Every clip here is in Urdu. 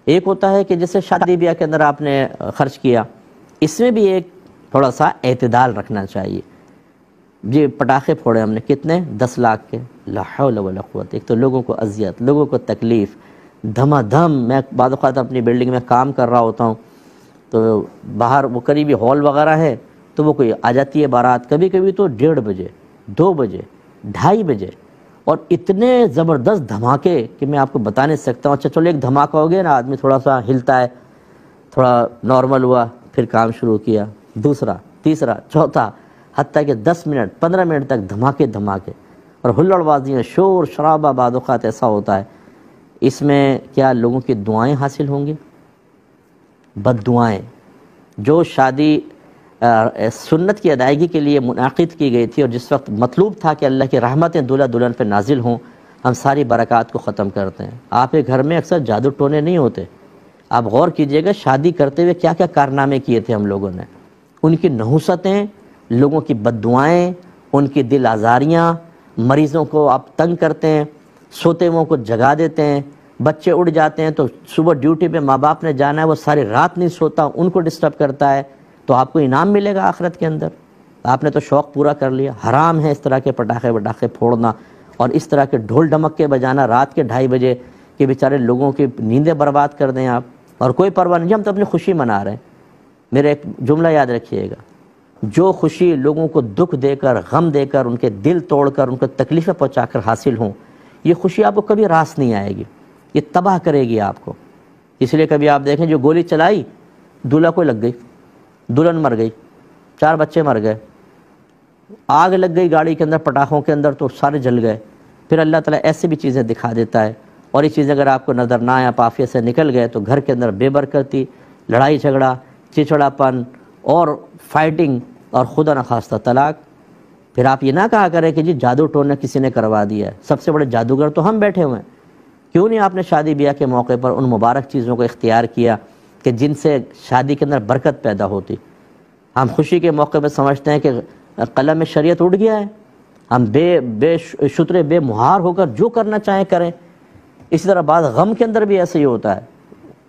ایک ہوتا ہے کہ جیسے شادی بیاہ کے اندر آپ نے خرچ کیا، اس میں بھی ایک تھوڑا سا اعتدال رکھنا چاہیے۔ جی پٹاخے پھوڑے ہم نے کتنے؟ 10 لاکھ کے، لا حول ولا قوت۔ ایک تو لوگوں کو اذیت، لوگوں کو تکلیف، دھما دھم۔ میں بعض اوقات اپنی بلڈنگ میں کام کر رہا ہوتا ہوں تو باہر وہ قریبی ہال وغیرہ ہے تو وہ کوئی آ جاتی ہے بارات، کبھی کبھی تو 1:30 بجے، 2 بجے، 2:30 بجے، اور اتنے زبردست دھماکے کہ میں آپ کو بتا نہیں سکتا ہوں۔ اچھا چلو ایک دھماکہ ہو گیا نا، آدمی تھوڑا سا ہلتا ہے، تھوڑا نارمل ہوا، پھر کام شروع کیا، دوسرا، تیسرا، چوتھا، حتیٰ کہ 10 منٹ 15 منٹ تک دھماکے دھماکے اور ہلڑ بازیاں، شور شرابہ۔ بعض اوقات ایسا ہوتا ہے، اس میں کیا لوگوں کی دعائیں حاصل ہوں گی؟ بد دعائیں۔ جو شادی سنت کی ادائیگی کے لیے منعقد کی گئی تھی اور جس وقت مطلوب تھا کہ اللہ کی رحمتیں دولہا دلہن پہ نازل ہوں، ہم ساری برکات کو ختم کرتے ہیں۔ آپ کے گھر میں اکثر جادو ٹونے نہیں ہوتے۔ آپ غور کیجئے گا شادی کرتے ہوئے کیا کیا کارنامے کیے تھے ہم لوگوں نے۔ ان کی نحوستیں، لوگوں کی بد دعائیں، ان کی دل آزاریاں، مریضوں کو آپ تنگ کرتے ہیں، سوتے ہوئوں کو جگا دیتے ہیں، بچے اڑ جاتے ہیں تو صبح ڈیوٹی پہ ماں باپ نے جانا ہے، وہ ساری رات نہیں سوتا، ان کو ڈسٹرب کرتا ہے، تو آپ کو انعام ملے گا آخرت کے اندر۔ آپ نے تو شوق پورا کر لیا۔ حرام ہے اس طرح کے پٹاخے وٹاخے پھوڑنا اور اس طرح کے ڈھول ڈھمکے بجانا رات کے 2:30 بجے کہ بیچارے لوگوں کی نیندیں برباد کر دیں آپ، اور کوئی پرواہ نہیں، ہم تو اپنی خوشی منا رہے ہیں۔ میرا ایک جملہ یاد رکھیے گا، جو خوشی لوگوں کو دکھ دے کر، غم دے کر، ان کے دل توڑ کر، ان کو تکلیفیں پہنچا کر حاصل ہوں، یہ خوشی آپ کو کبھی راس نہیں آئے گی، یہ تباہ کرے گی آپ کو۔ اس لیے کبھی آپ دیکھیں جو گولی چلائی دولہا کو لگ گئی، دلہن مر گئی، 4 بچے مر گئے، آگ لگ گئی گاڑی کے اندر، پٹاخوں کے اندر، تو سارے جل گئے۔ پھر اللہ تعالیٰ ایسے بھی چیزیں دکھا دیتا ہے، اور یہ چیزیں اگر آپ کو نظر نہ آئیں، آپ عافیت سے نکل گئے تو گھر کے اندر بے برکتی، لڑائی جھگڑا، چچڑا پن اور فائٹنگ، اور خدا نخواستہ طلاق۔ پھر آپ یہ نہ کہا کریں کہ جی جادو ٹونا کسی نے کروا دیا ہے، سب سے بڑے جادوگر تو ہم بیٹھے ہوئے ہیں۔ کیوں نہیں آپ نے شادی بیاہ کے موقع پر ان مبارک چیزوں کو اختیار کیا کہ جن سے شادی کے اندر برکت پیدا ہوتی؟ ہم خوشی کے موقع پہ سمجھتے ہیں کہ قلم شریعت اٹھ گیا ہے، ہم بے شترے بے مہار ہو کر جو کرنا چاہیں کریں۔ اسی طرح بعض غم کے اندر بھی ایسے ہی ہوتا ہے،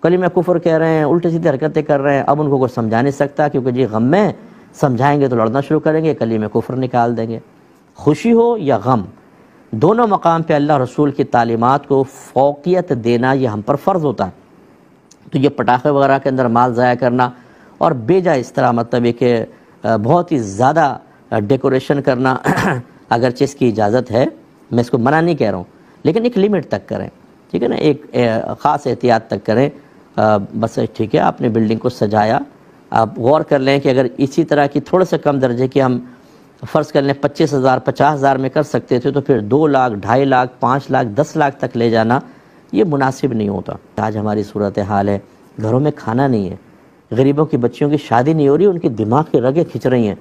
کلمہ کفر کہہ رہے ہیں، الٹی سیدھی حرکتیں کر رہے ہیں، اب ان کو کوئی سمجھا نہیں سکتا کیونکہ جی غم میں سمجھائیں گے تو لڑنا شروع کریں گے، کلمہ کفر نکال دیں گے۔ خوشی ہو یا غم، دونوں مقام پہ اللہ رسول کی تعلیمات کو فوقیت دینا یہ ہم پر فرض ہوتا ہے۔ تو یہ پٹاخے وغیرہ کے اندر مال ضائع کرنا اور بیجا اس طرح مطلب ہے کہ بہت ہی زیادہ ڈیکوریشن کرنا اگرچہ اس کی اجازت ہے، میں اس کو منع نہیں کہہ رہا ہوں، لیکن ایک لیمٹ تک کریں، ٹھیک ہے نا، ایک خاص احتیاط تک کریں۔ بس ٹھیک ہے، آپ نے بلڈنگ کو سجایا، آپ غور کر لیں کہ اگر اسی طرح کی تھوڑے سے کم درجے کی ہم فرض کر لیں 25,000 50,000 میں کر سکتے تھے تو پھر 2 لاکھ 2.5 لاکھ 5 لاکھ 10 لاکھ تک لے جانا یہ مناسب نہیں ہوتا۔ آج ہماری صورتحال ہے، گھروں میں کھانا نہیں ہے، غریبوں کی بچیوں کی شادی نہیں ہو رہی، ان کی دماغ کی رگیں کھنچ رہی ہیں،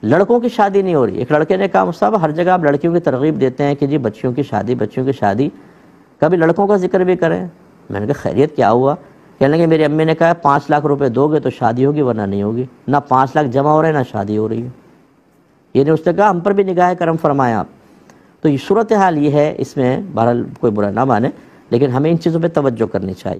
لڑکوں کی شادی نہیں ہو رہی۔ ایک لڑکے نے کہا مصطفیٰ ہر جگہ آپ لڑکیوں کی ترغیب دیتے ہیں کہ جی بچیوں کی شادی، بچیوں کی شادی، کبھی لڑکوں کا ذکر بھی کریں۔ میں نے کہا خیریت کیا ہوا؟ کہنے لگے میری امی نے کہا 5 لاکھ روپے دو گے تو شادی ہوگی ورنہ نہیں ہوگی، نہ 5 لاکھ جمع ہو رہے نہ شادی ہو رہی ہے۔ یعنی اس نے کہا ہم پر بھی نگاہ کرم فرمائیں آپ۔ تو یہ صورتحال یہ ہے، اس میں بہرحال کوئی برا نہ مانے، لیکن ہمیں ان چیزوں پہ توجہ کرنی چاہیے۔